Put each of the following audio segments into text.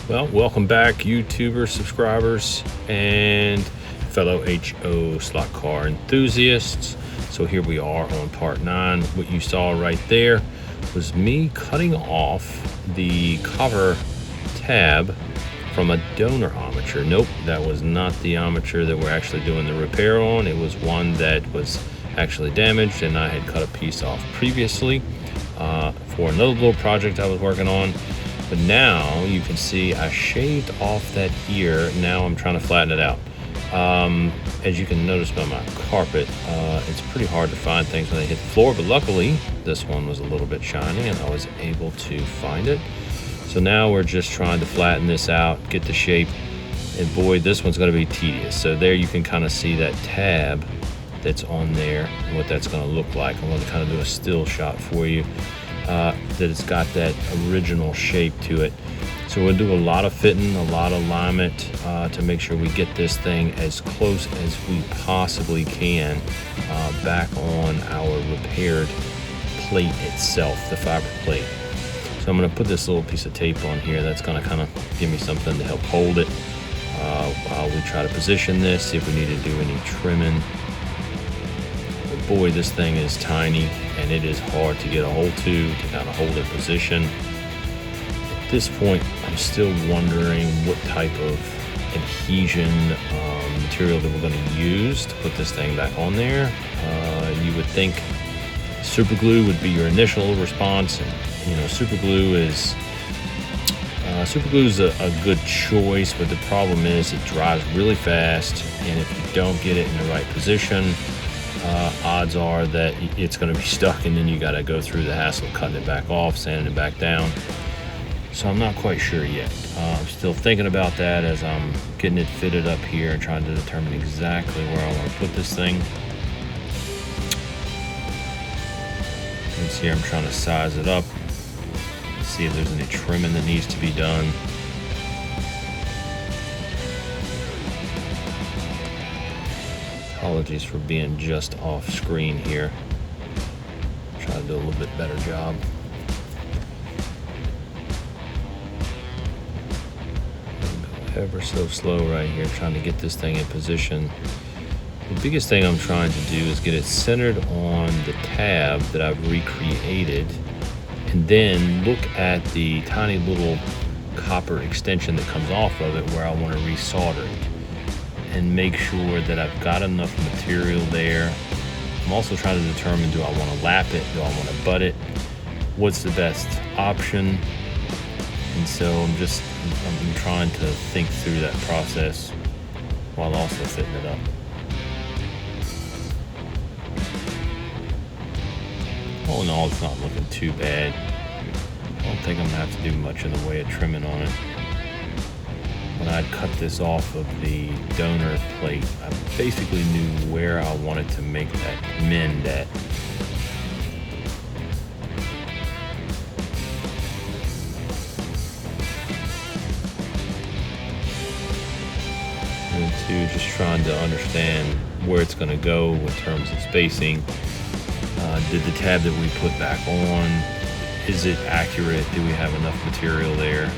Well, welcome back, YouTubers, subscribers, and fellow HO slot car enthusiasts. So here we are on part 9. What you saw right there was me cutting off the cover tab from a donor armature. Nope, that was not the armature that we're actually doing the repair on. It was one that was actually damaged, and I had cut a piece off previously for another little project I was working on. But now you can see I shaved off that ear. Now I'm trying to flatten it out. As you can notice by my carpet, it's pretty hard to find things when they hit the floor, but luckily this one was a little bit shiny and I was able to find it. So now we're just trying to flatten this out, get the shape, and boy, this one's going to be tedious. So there you can kind of see that tab that's on there and what that's going to look like. I'm going to kind of do a still shot for you. That it's got that original shape to it. So we'll do a lot of fitting, a lot of alignment to make sure we get this thing as close as we possibly can back on our repaired plate itself, the fiber plate. So I'm going to put this little piece of tape on here. That's going to kind of give me something to help hold it while we try to position this, see if we need to do any trimming. But boy, this thing is tiny and it is hard to get a hold to kind of hold it in position. At this point, I'm still wondering what type of adhesion material that we're going to use to put this thing back on there. You would think super glue would be your initial response. And, you know, super glue is a good choice, but the problem is it dries really fast, and if you don't get it in the right position, odds are that it's going to be stuck, and then you got to go through the hassle of cutting it back off, sanding it back down. So I'm not quite sure yet. I'm still thinking about that as I'm getting it fitted up here and trying to determine exactly where I want to put this thing. You can see I'm trying to size it up, see if there's any trimming that needs to be done. Apologies for being just off screen here. Try to do a little bit better job. Go ever so slow right here, trying to get this thing in position. The biggest thing I'm trying to do is get it centered on the tab that I've recreated, and then look at the tiny little copper extension that comes off of it where I want to resolder it, and make sure that I've got enough material there. I'm also trying to determine, do I want to lap it? Do I want to butt it? What's the best option? And so I'm trying to think through that process while also fitting it up. All in all, it's not looking too bad. I don't think I'm gonna have to do much in the way of trimming on it. When I'd cut this off of the donor plate, I basically knew where I wanted to make that mend at. And two, just trying to understand where it's going to go in terms of spacing. Did the tab that we put back on, is it accurate? Do we have enough material there?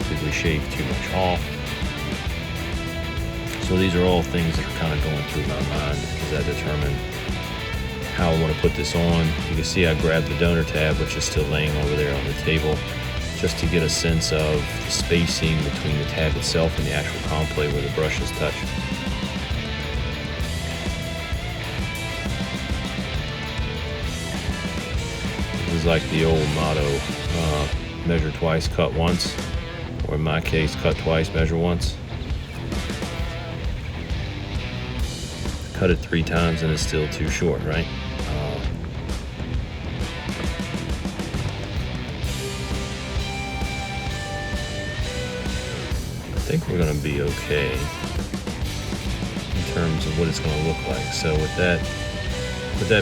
Did we shave too much off? So these are all things that are kind of going through my mind as I determine how I want to put this on. You can see I grabbed the donor tab, which is still laying over there on the table, just to get a sense of the spacing between the tab itself and the actual comp plate where the brushes touch. This is like the old motto, measure twice, cut once. Or in my case, cut twice, measure once. Cut it 3 times and it's still too short, right? I think we're gonna be okay in terms of what it's gonna look like. So with that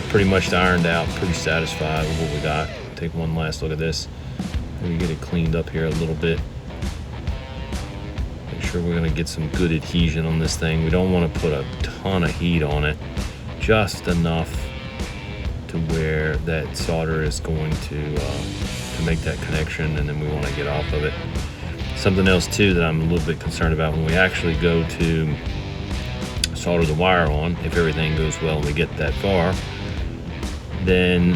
pretty much ironed out, pretty satisfied with what we got. Take one last look at this. Maybe get it cleaned up here a little bit. Make sure we're gonna get some good adhesion on this thing. We don't want to put a ton of heat on it, just enough to where that solder is going to to make that connection, and then we want to get off of it. Something else too that I'm a little bit concerned about when we actually go to solder the wire on, if everything goes well and we get that far, then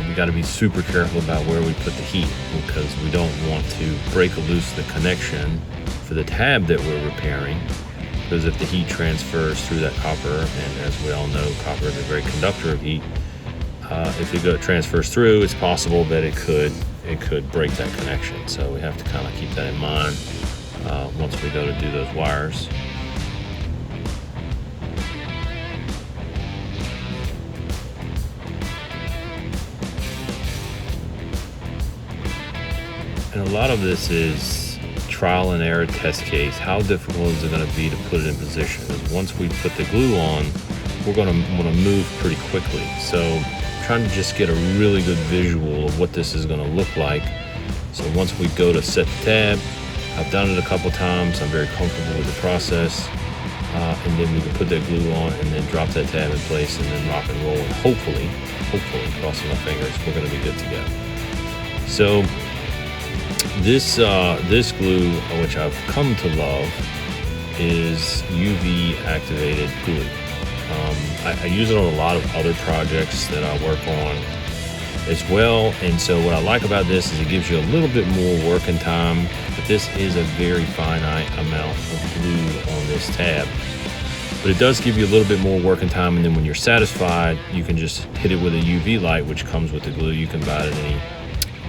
we got to be super careful about where we put the heat, because we don't want to break loose the connection for the tab that we're repairing, because if the heat transfers through that copper, and as we all know, copper is a great conductor of heat, if it transfers through, it's possible that it could break that connection. So we have to kind of keep that in mind once we go to do those wires. And a lot of this is trial and error test case. How difficult is it going to be to put it in position? Once we put the glue on, we're going to want to move pretty quickly. So trying to just get a really good visual of what this is going to look like. So once we go to set the tab, I've done it a couple times, I'm very comfortable with the process, and then we can put that glue on and then drop that tab in place and then rock and roll, and hopefully, crossing my fingers, we're going to be good to go. So this glue, which I've come to love, is UV activated glue. I use it on a lot of other projects that I work on as well, and so what I like about this is it gives you a little bit more working time, but this is a very finite amount of glue on this tab. But it does give you a little bit more working time, and then when you're satisfied, you can just hit it with a UV light, which comes with the glue. You can buy it at any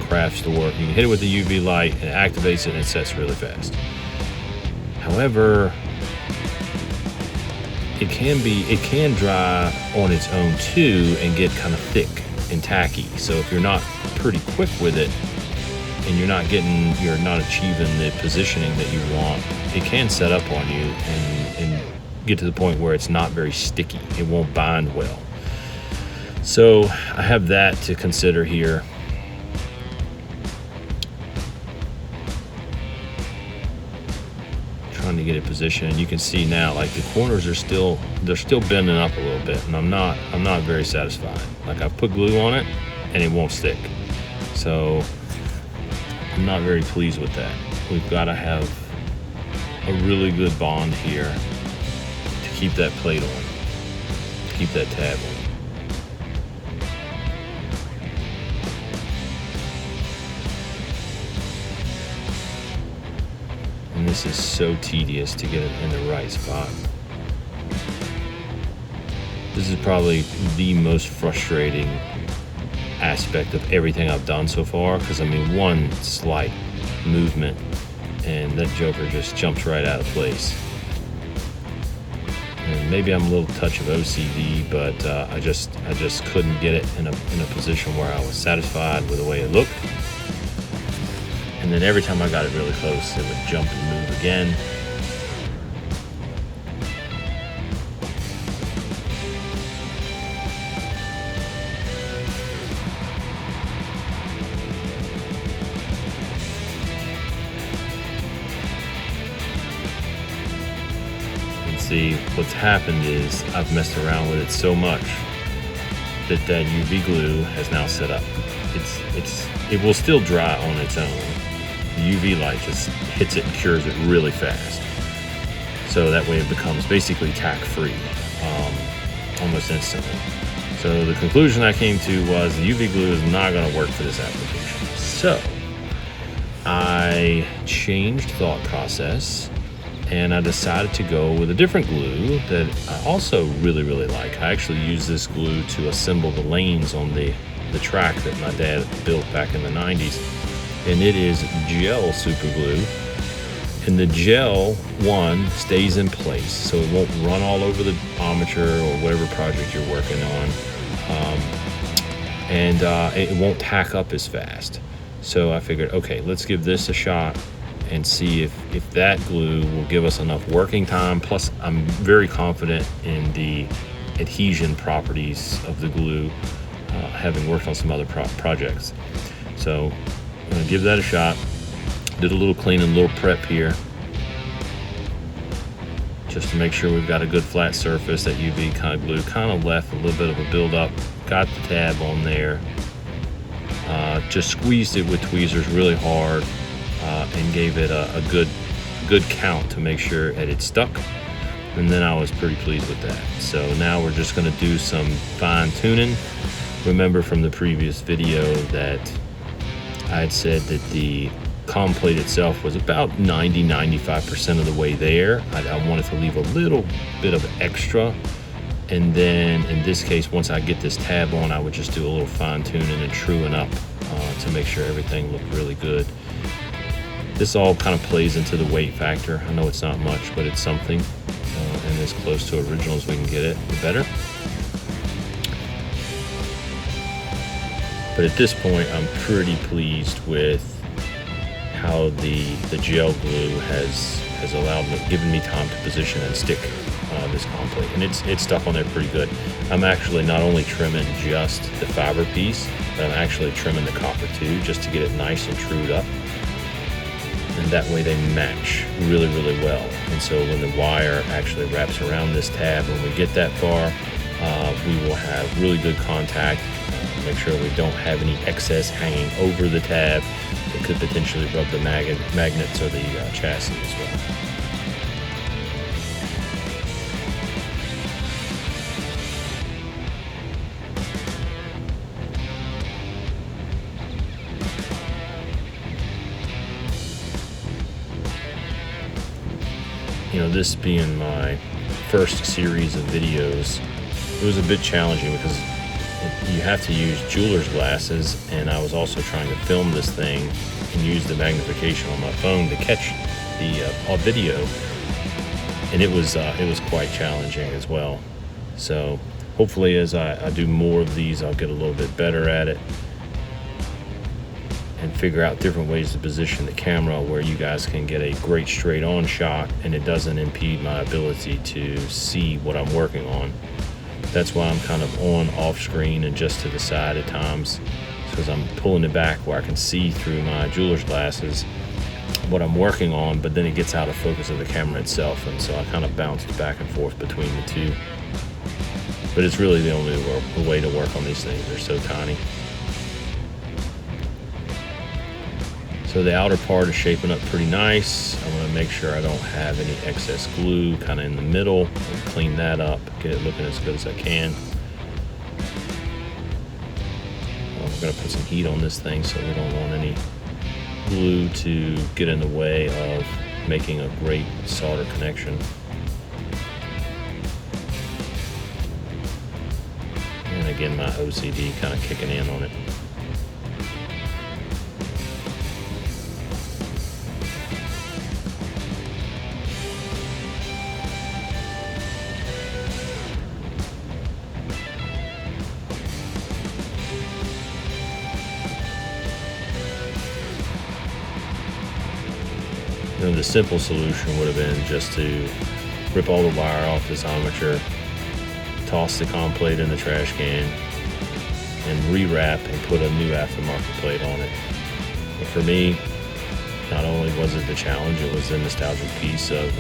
craft store. You can hit it with the UV light, and it activates it, and it sets really fast. However, it can dry on its own too and get kind of thick and tacky. So if you're not pretty quick with it and you're not achieving the positioning that you want, it can set up on you and get to the point where it's not very sticky. It won't bind well. So I have that to consider here. Trying to get it positioned. You can see now, like, the corners are still bending up a little bit, and I'm not very satisfied. Like, I've put glue on it and it won't stick, so I'm not very pleased with that. We've got to have a really good bond here to keep that plate on, to keep that tab on. And this is so tedious to get it in the right spot. This is probably the most frustrating aspect of everything I've done so far, because I mean, one slight movement and that joker just jumps right out of place. And maybe I'm a little touch of OCD, but I just couldn't get it in a position where I was satisfied with the way it looked. And then every time I got it really close, it would jump and move again. And see, what's happened is I've messed around with it so much that UV glue has now set up. It will still dry on its own. The UV light just hits it and cures it really fast. So that way it becomes basically tack-free almost instantly. So the conclusion I came to was the UV glue is not going to work for this application. So I changed thought process and I decided to go with a different glue that I also really, really like. I actually use this glue to assemble the lanes on the track that my dad built back in the 90s. And it is gel super glue, and the gel stays in place, so it won't run all over the armature or whatever project you're working on, and it won't tack up as fast. So I figured, okay, let's give this a shot and see if that glue will give us enough working time. Plus, I'm very confident in the adhesion properties of the glue, having worked on some other projects. So I'm gonna give that a shot. Did a little cleaning, a little prep here, just to make sure we've got a good flat surface. That UV kind of glue kind of left a little bit of a buildup. Got the tab on there. Just squeezed it with tweezers really hard and gave it a good count to make sure that it stuck. And then I was pretty pleased with that. So now we're just going to do some fine tuning. Remember from the previous video that I had said that the comm plate itself was about 90-95% of the way there. I wanted to leave a little bit of extra, and then in this case, once I get this tab on, I would just do a little fine tuning and truing up to make sure everything looked really good. This all kind of plays into the weight factor. I know it's not much, but it's something, and as close to original as we can get it, the better. But at this point, I'm pretty pleased with how the gel glue has given me time to position and stick this comm plate, and it's stuck on there pretty good. I'm actually not only trimming just the fiber piece, but I'm actually trimming the copper too, just to get it nice and trued up, and that way they match really well. And so when the wire actually wraps around this tab, when we get that far, we will have really good contact. Make sure we don't have any excess hanging over the tab. It could potentially rub the magnets or the chassis as well. You know, this being my first series of videos, it was a bit challenging because you have to use jeweler's glasses, and I was also trying to film this thing and use the magnification on my phone to catch the video, and it was quite challenging as well. So hopefully as I do more of these, I'll get a little bit better at it and figure out different ways to position the camera where you guys can get a great straight on shot and it doesn't impede my ability to see what I'm working on. That's why I'm kind of on, off screen, and just to the side at times, because I'm pulling it back where I can see through my jeweler's glasses what I'm working on, but then it gets out of focus of the camera itself, and so I kind of bounced back and forth between the two. But it's really the only way to work on these things. They're so tiny. So the outer part is shaping up pretty nice. I want to make sure I don't have any excess glue kind of in the middle. And clean that up, get it looking as good as I can. Well, we're going to put some heat on this thing, so we don't want any glue to get in the way of making a great solder connection. And again, my OCD kind of kicking in on it. You know, the simple solution would have been just to rip all the wire off this armature, toss the comm plate in the trash can, and rewrap and put a new aftermarket plate on it. But for me, not only was it the challenge, it was the nostalgic piece of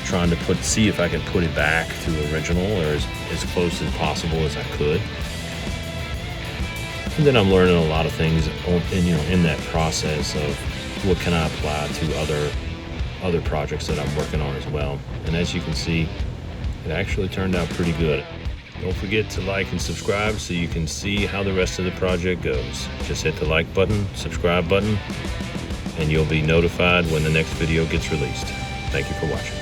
trying to see if I could put it back to original, or as close as possible as I could. And then I'm learning a lot of things in that process of what can I apply to other projects that I'm working on as well. And as you can see, it actually turned out pretty good. Don't forget to like and subscribe so you can see how the rest of the project goes. Just hit the like button, subscribe button, and you'll be notified when the next video gets released. Thank you for watching.